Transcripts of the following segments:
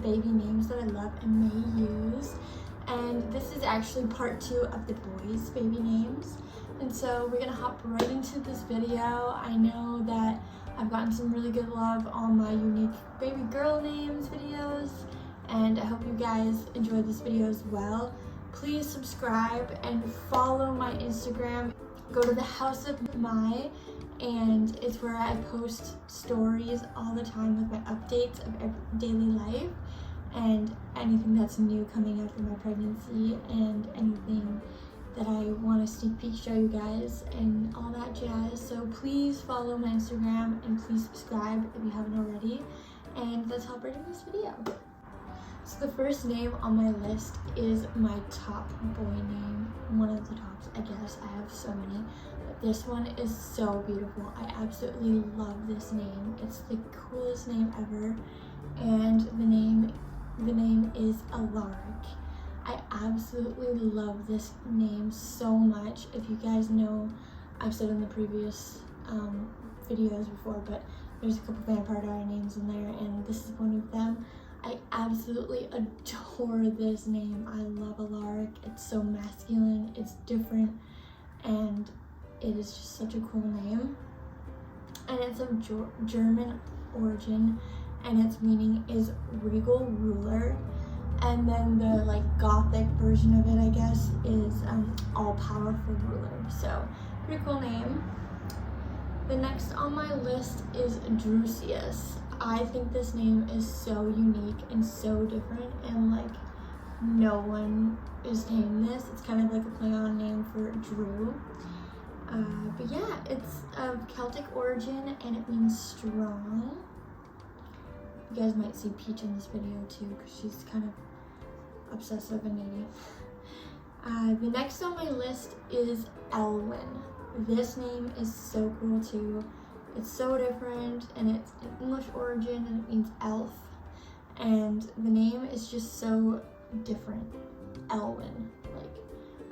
baby names that I love and may use. And this is actually part 2 of the boys' baby names. And so we're gonna hop right into this video. I know that I've gotten some really good love on my unique baby girl names videos, and I hope you guys enjoy this video as well. Please subscribe and follow my Instagram. Go to the House of My, and it's where I post stories all the time with my updates of daily life and anything that's new coming after my pregnancy and anything that I want to sneak peek show you guys and all that jazz. So please follow my Instagram and please subscribe if you haven't already. And let's hop right into this video. So the first name on my list is my top boy name. One of the tops, I guess. I have so many. But this one is so beautiful. I absolutely love this name. It's the coolest name ever. And the name is Alaric. I absolutely love this name so much. If you guys know, I've said in the previous videos before, but there's a couple vampire diary names in there, and this is one of them. I absolutely adore this name. I love Alaric. It's so masculine, it's different, and it is just such a cool name. And it's of German origin, and its meaning is regal ruler. And then the gothic version of it, I guess, is all-powerful ruler. So pretty cool name. The next on my list is Dreucius. I think this name is so unique and so different, and no one is named this. It's kind of like a play on name for Drew. But yeah, it's of Celtic origin and it means strong. You guys might see Peach in this video too, because she's kind of obsessive and needy. The next on my list is Elwyn. This name is so cool too. It's so different, and it's an English origin, and it means elf. And the name is just so different. Elwyn.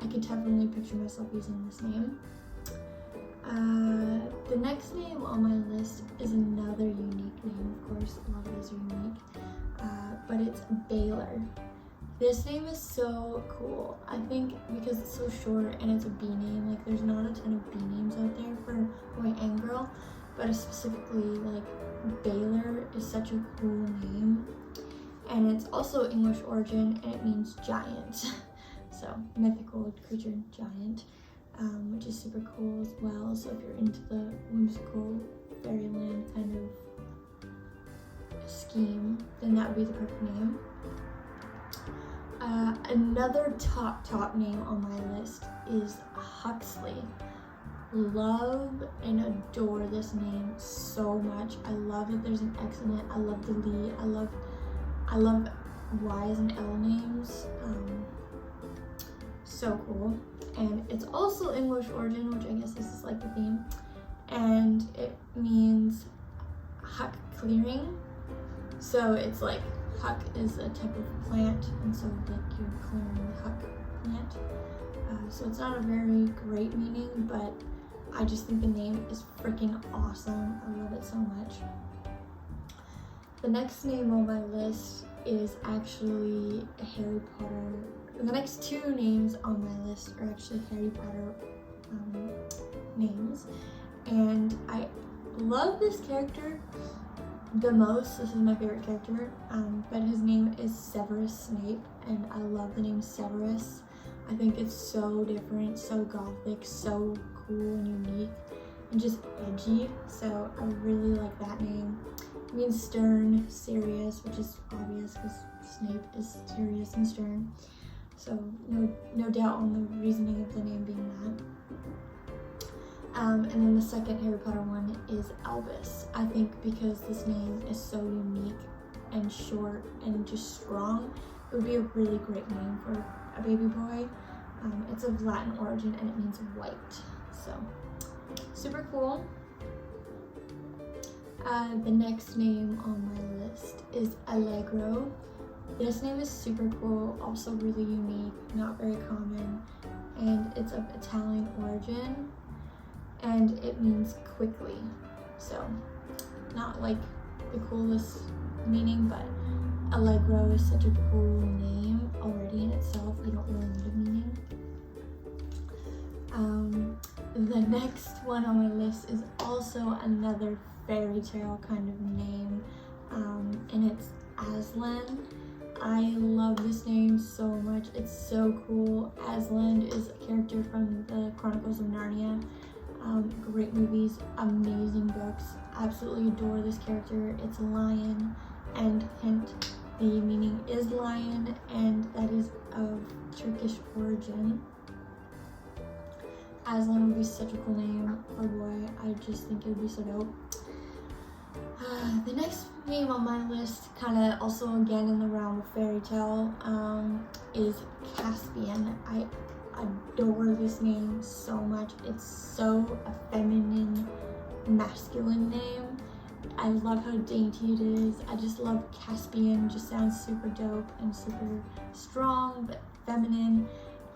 I could definitely picture myself using this name. The next name on my list is another unique name. Of course, a lot of these are unique. But it's Baylor. This name is so cool. I think because it's so short and it's a B name, there's not a ton of B names out there for boy and girl, but specifically Baylor is such a cool name. And it's also English origin, and it means giant. So mythical creature giant, which is super cool as well. So if you're into the whimsical fairyland kind of scheme, then that would be the perfect name. Another top name on my list is Huxley. Love and adore this name so much. I love that there's an X in it. I love the Lee. I love Y's and L names. So cool. And it's also English origin, which I guess this is the theme. And it means huck clearing. So it's huck is a type of plant, and so you're clearing the huck plant. So it's not a very great meaning, but I just think the name is freaking awesome. I love it so much. The next name on my list is actually Harry Potter. The next 2 names on my list are actually Harry Potter names, and I love this character the most. This is my favorite character, but his name is Severus Snape, and I love the name Severus. I think it's so different, so gothic, so cool and unique, and just edgy, so I really like that name. It means stern, serious, which is obvious because Snape is serious and stern, so no doubt on the reasoning of the name being that. And then the second Harry Potter one is Elvis. I think because this name is so unique and short and just strong, it would be a really great name for a baby boy. It's of Latin origin and it means white. So, super cool. The next name on my list is Allegro. This name is super cool, also really unique, not very common, and it's of Italian origin. And it means quickly, so not the coolest meaning, but Allegro is such a cool name already in itself. You don't really need a meaning. The next one on my list is also another fairy tale kind of name, and it's Aslan. I love this name so much. It's so cool. Aslan is a character from the Chronicles of Narnia. Great movies, amazing books. Absolutely adore this character. It's a lion, and hint, the meaning is lion, and that is of Turkish origin. Aslan would be such a cool name for a boy. I just think it would be so dope. The next name on my list, kind of also again in the realm of fairy tale, is Caspian. I adore this name so much. It's so a feminine, masculine name. I love how dainty it is. I just love Caspian. Just sounds super dope and super strong, but feminine,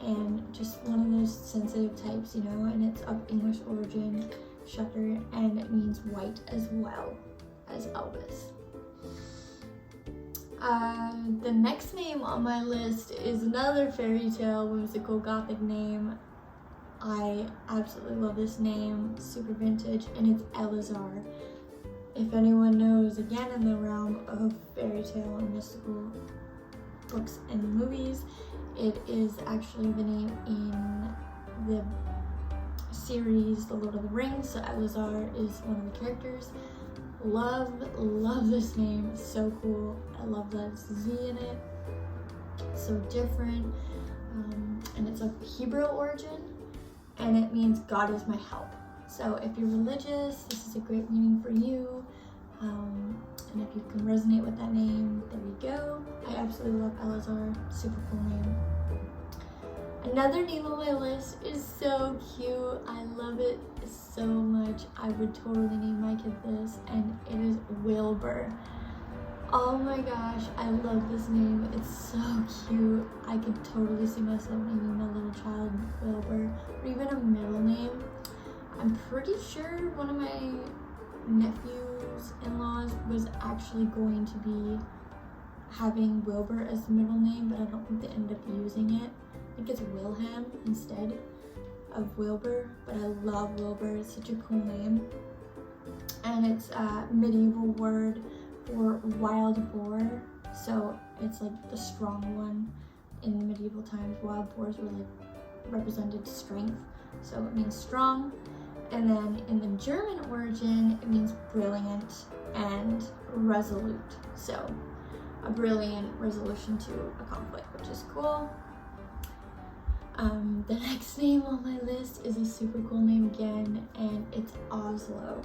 and just one of those sensitive types, you know, and it's of English origin, shutter, and it means white as well as Elvis. The next name on my list is another fairy tale, whimsical gothic name. I absolutely love this name, super vintage, and it's Elazar. If anyone knows, again in the realm of fairy tale and mystical books and movies, it is actually the name in the series The Lord of the Rings, so Elazar is one of the characters. Love this name. It's so cool. I love that Z in it. So different. And it's of Hebrew origin, and it means God is my help. So if you're religious, this is a great meaning for you. And if you can resonate with that name, there you go. I absolutely love Elazar. Super cool name. Another name on my list is so cute. I love it so much. I would totally name my kid this, and it is Wilbur. Oh my gosh, I love this name. It's so cute. I could totally see myself naming my little child Wilbur, or even a middle name. I'm pretty sure one of my nephews-in-laws was actually going to be having Wilbur as the middle name, but I don't think they ended up using it. I think it's Wilhelm instead of Wilbur, but I love Wilbur. It's such a cool name. And it's a medieval word for wild boar. So it's like the strong one in the medieval times. Wild boars were like represented strength. So it means strong. And then in the German origin, it means brilliant and resolute. So a brilliant resolution to a conflict, which is cool. The next name on my list is a super cool name again, and it's Oslo.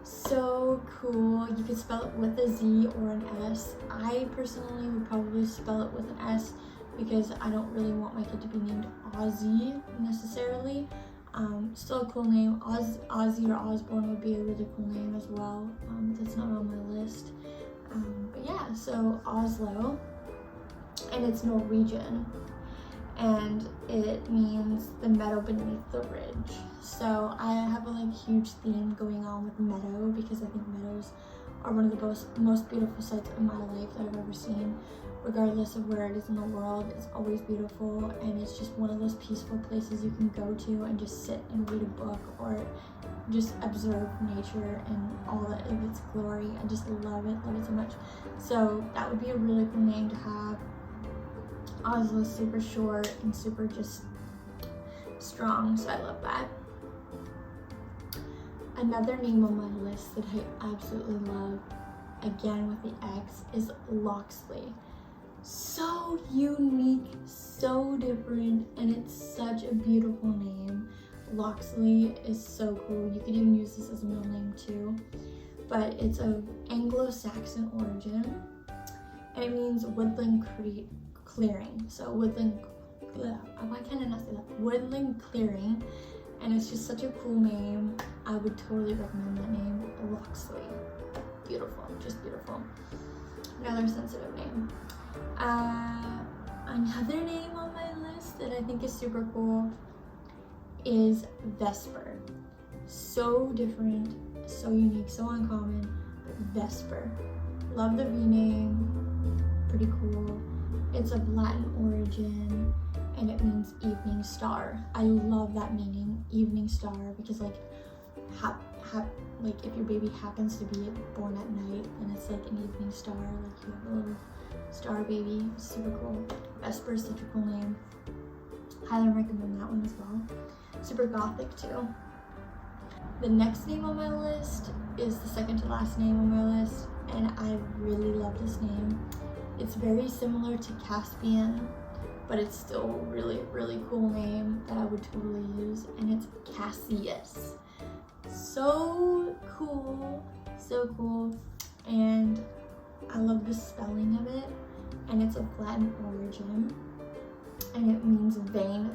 So cool. You could spell it with a Z or an S. I personally would probably spell it with an S because I don't really want my kid to be named Ozzy necessarily. Still a cool name. Ozzy or Osborne would be a really cool name as well. That's not on my list. But yeah, so Oslo, and it's Norwegian, and it means the meadow beneath the ridge. So I have a huge theme going on with meadow because I think meadows are one of the most beautiful sights in my life that I've ever seen. Regardless of where it is in the world, it's always beautiful, and it's just one of those peaceful places you can go to and just sit and read a book or just observe nature and all of its glory. I just love it so much. So that would be a really cool name to have. Oslo's super short and super just strong, so I love that. Another name on my list that I absolutely love, again with the X, is Loxley. So unique, so different, and it's such a beautiful name. Loxley is so cool. You could even use this as a middle name too, but it's of Anglo-Saxon origin, and it means woodland clearing. So woodland, why can't I not say that? Woodland clearing, and it's just such a cool name. I would totally recommend that name, Loxley. Beautiful, just beautiful. Another sensitive name. Another name on my list that I think is super cool is Vesper. So different, so unique, so uncommon, but Vesper. Love the V name. pretty cool. It's of Latin origin and it means evening star. I love that meaning, evening star, because like like if your baby happens to be born at night, then it's like an evening star, like you have a little star baby. Super cool. Vesper is such a cool name. Highly recommend that one as well. Super gothic too. The next name on my list is the second to last name on my list, and I really love this name. It's very similar to Caspian, but it's still a really, really cool name that I would totally use, and it's Cassius. So cool, so cool, and I love the spelling of it, and it's of Latin origin, and it means vain,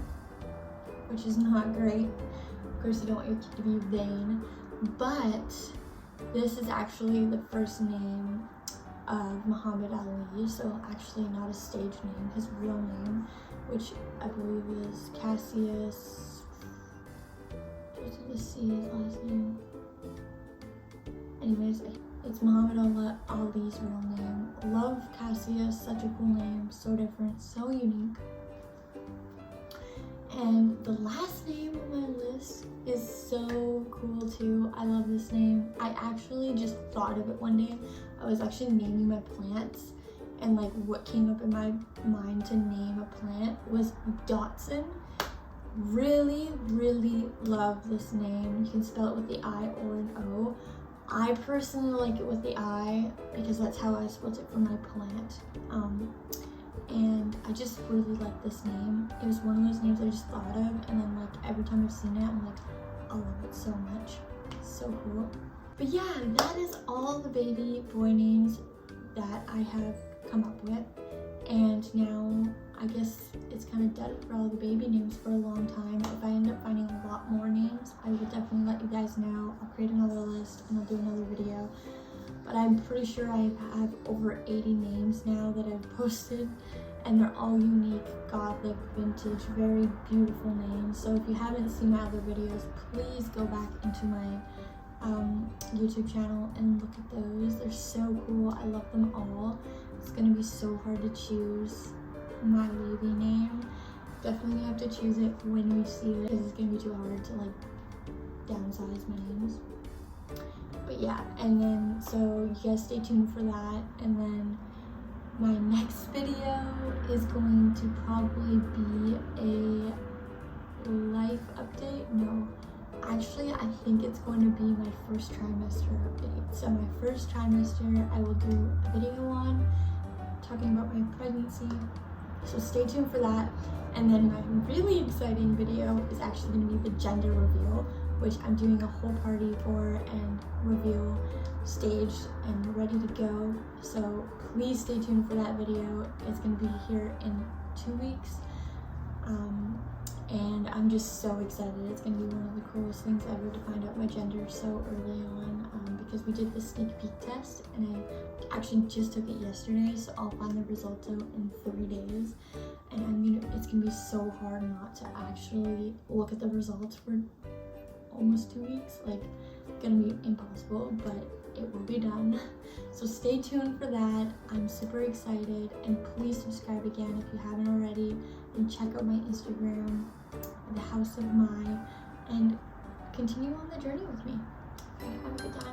which is not great. Of course, you don't want your kid to be vain, but this is actually the first name of Muhammad Ali, so actually not a stage name, his real name, which I believe is Cassius. Let's see his last name. Anyways, it's Muhammad Ali's real name. Love Cassius, such a cool name, so different, so unique. And the last name on my list is so cool too. I love this name. I actually just thought of it one day. I was actually naming my plants, and like what came up in my mind to name a plant was Datsun. Really, really love this name. You can spell it with the I or an O. I personally like it with the I because that's how I spelled it for my plant. And I just really like this name. It was one of those names I just thought of, and then like every time I've seen it, I'm like, I love it so much. So cool. But yeah, that is all the baby boy names that I have come up with. And now I guess it's kind of dead for all the baby names for a long time. If I end up finding a lot more names, I will definitely let you guys know. I'll create another list and I'll do another video. But I'm pretty sure I have over 80 names now that I've posted, and they're all unique, gothic, vintage, very beautiful names. So if you haven't seen my other videos, please go back into my YouTube channel and look at those. They're so cool. I love them all. It's gonna be so hard to choose my baby name. Definitely have to choose it when we see it, because it's gonna be too hard to like downsize my names. But yeah, and then so you guys stay tuned for that, and then my next video is going to probably be a life update. No, actually I think it's going to be my first trimester update. So my first trimester I will do a video on talking about my pregnancy, so stay tuned for that. And then my really exciting video is actually going to be the gender reveal, which I'm doing a whole party for and reveal staged and ready to go. So please stay tuned for that video. It's going to be here in 2 weeks. And I'm just so excited. It's going to be one of the coolest things ever to find out my gender so early on, because we did the sneak peek test and I actually just took it yesterday, so I'll find the results out in 3 days. And it's going to be so hard not to actually look at the results for almost 2 weeks. Like, it's gonna be impossible, but it will be done. So stay tuned for that. I'm super excited, and please subscribe again if you haven't already, and check out my Instagram, The House of Mai, and continue on the journey with me. Okay, have a good time.